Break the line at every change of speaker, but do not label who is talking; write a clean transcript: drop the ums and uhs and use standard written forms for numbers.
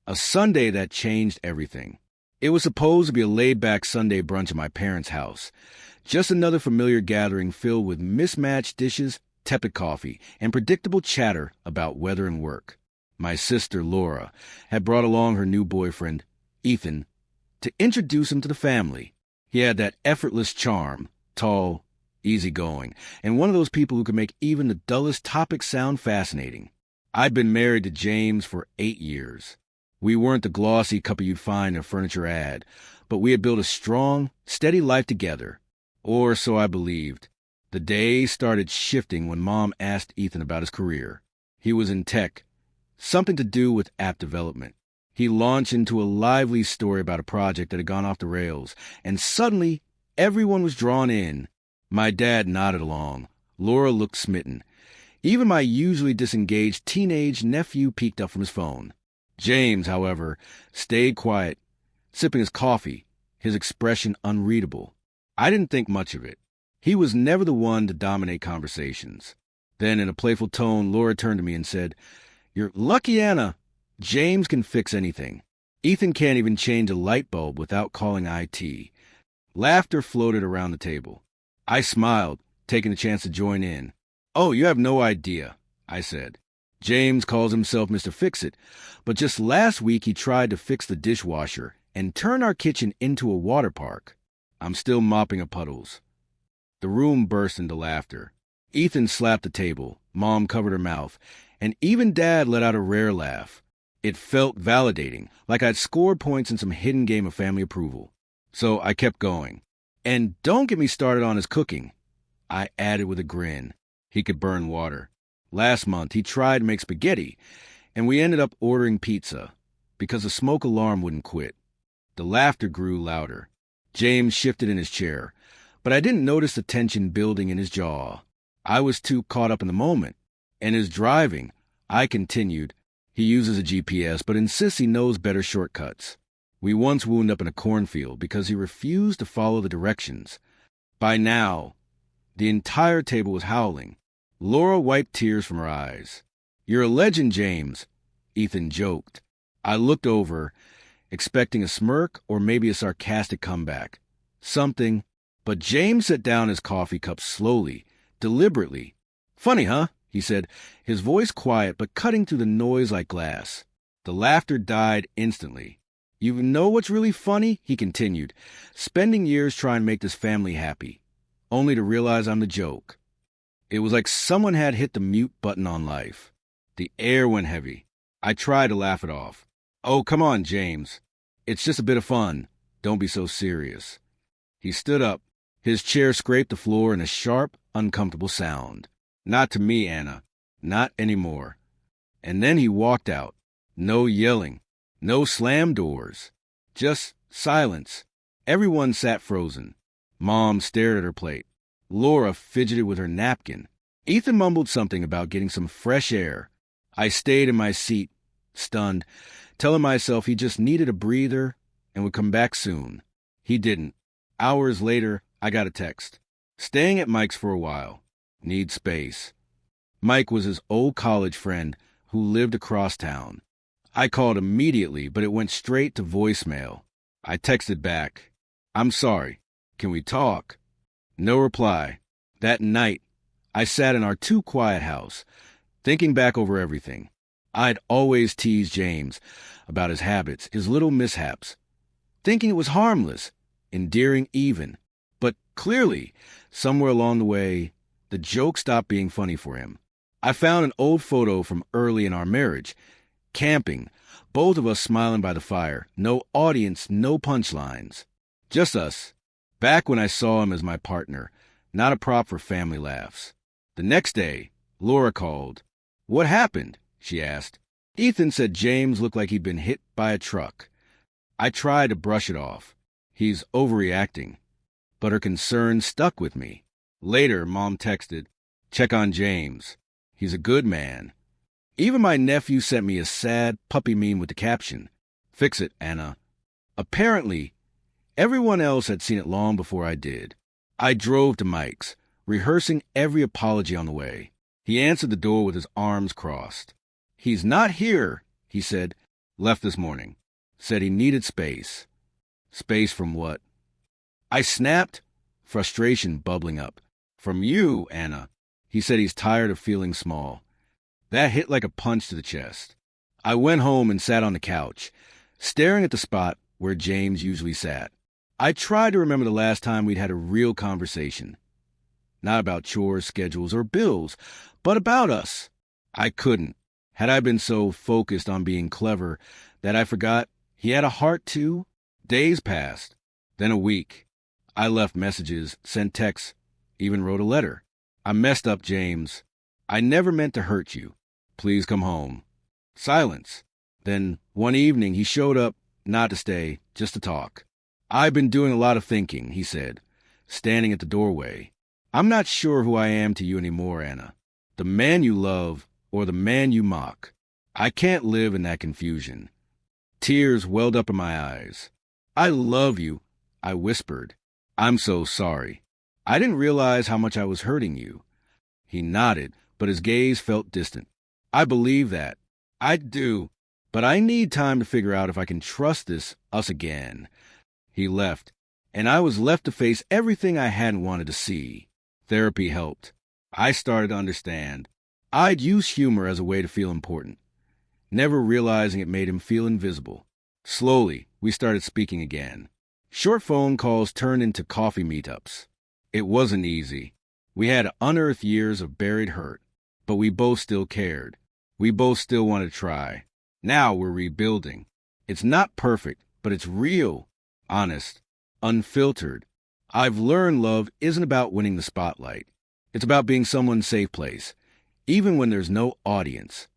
A Sunday that changed everything. It was supposed to be a laid-back Sunday brunch at my parents' house. Just another familiar gathering filled with mismatched dishes, tepid coffee, and predictable chatter about weather and work. My sister, Laura, had brought along her new boyfriend, Ethan, to introduce him to the family. He had that effortless charm, tall, easygoing, and one of those people who could make even the dullest topic sound fascinating. I'd been married to James for 8 years. We weren't the glossy couple you'd find in a furniture ad, but we had built a strong, steady life together. Or so I believed. The day started shifting when Mom asked Ethan about his career. He was in tech, something to do with app development. He launched into a lively story about a project that had gone off the rails, and suddenly everyone was drawn in. My dad nodded along. Laura looked smitten. Even my usually disengaged teenage nephew peeked up from his phone. James, however, stayed quiet, sipping his coffee, his expression unreadable. I didn't think much of it. He was never the one to dominate conversations. Then, in a playful tone, Laura turned to me and said, "You're lucky, Anna. James can fix anything. Ethan can't even change a light bulb without calling IT." Laughter floated around the table. I smiled, taking the chance to join in. "Oh, you have no idea," I said. "James calls himself Mr. Fix-It, but just last week he tried to fix the dishwasher and turn our kitchen into a water park. I'm still mopping up puddles." The room burst into laughter. Ethan slapped the table, Mom covered her mouth, and even Dad let out a rare laugh. It felt validating, like I'd scored points in some hidden game of family approval. So I kept going. "And don't get me started on his cooking," I added with a grin. He could burn water. Last month, he tried to make spaghetti, and we ended up ordering pizza because the smoke alarm wouldn't quit. The laughter grew louder. James shifted in his chair, but I didn't notice the tension building in his jaw. I was too caught up in the moment. And his driving, I continued. He uses a GPS, but insists he knows better shortcuts. We once wound up in a cornfield because he refused to follow the directions. By now, the entire table was howling. Laura wiped tears from her eyes. "You're a legend, James," Ethan joked. I looked over, expecting a smirk or maybe a sarcastic comeback. Something, but James set down his coffee cup slowly, deliberately. "Funny, huh?" he said, his voice quiet but cutting through the noise like glass. The laughter died instantly. "You know what's really funny?" he continued, "spending years trying to make this family happy, only to realize I'm the joke." It was like someone had hit the mute button on life. The air went heavy. I tried to laugh it off. "Oh, come on, James. It's just a bit of fun. Don't be so serious." He stood up. His chair scraped the floor in a sharp, uncomfortable sound. "Not to me, Anna. Not anymore." And then he walked out. No yelling. No slam doors. Just silence. Everyone sat frozen. Mom stared at her plate. Laura fidgeted with her napkin. Ethan mumbled something about getting some fresh air. I stayed in my seat, stunned, telling myself he just needed a breather and would come back soon. He didn't. Hours later, I got a text. "Staying at Mike's for a while. Need space." Mike was his old college friend who lived across town. I called immediately, but it went straight to voicemail. I texted back, "I'm sorry. Can we talk?" No reply. That night, I sat in our too-quiet house, thinking back over everything. I'd always teased James about his habits, his little mishaps, thinking it was harmless, endearing even. But clearly, somewhere along the way, the joke stopped being funny for him. I found an old photo from early in our marriage. Camping, both of us smiling by the fire. No audience, no punchlines. Just us. Back when I saw him as my partner, not a prop for family laughs. The next day, Laura called. "What happened?" she asked. Ethan said James looked like he'd been hit by a truck. I tried to brush it off. He's overreacting. But her concern stuck with me. Later, Mom texted, "Check on James. He's a good man." Even my nephew sent me a sad puppy meme with the caption, "Fix it, Anna." Apparently, everyone else had seen it long before I did. I drove to Mike's, rehearsing every apology on the way. He answered the door with his arms crossed. "He's not here," he said. Left this morning. Said he needed space. Space from what? I snapped, frustration bubbling up. From you, Anna. He said he's tired of feeling small. That hit like a punch to the chest. I went home and sat on the couch, staring at the spot where James usually sat. I tried to remember the last time we'd had a real conversation. Not about chores, schedules, or bills, but about us. I couldn't. Had I been so focused on being clever that I forgot he had a heart too? Days passed, then a week. I left messages, sent texts, even wrote a letter. I messed up, James. I never meant to hurt you. Please come home. Silence. Then, one evening, he showed up, not to stay, just to talk. I've been doing a lot of thinking, he said, standing at the doorway. I'm not sure who I am to you anymore, Anna. The man you love or the man you mock. I can't live in that confusion. Tears welled up in my eyes. I love you, I whispered. I'm so sorry. I didn't realize how much I was hurting you. He nodded, but his gaze felt distant. I believe that. I do. But I need time to figure out if I can trust us again. He left, and I was left to face everything I hadn't wanted to see. Therapy helped. I started to understand. I'd use humor as a way to feel important, never realizing it made him feel invisible. Slowly, we started speaking again. Short phone calls turned into coffee meetups. It wasn't easy. We had unearthed years of buried hurt, but we both still cared. We both still wanted to try. Now we're rebuilding. It's not perfect, but it's real, honest, unfiltered. I've learned love isn't about winning the spotlight. It's about being someone's safe place, even when there's no audience.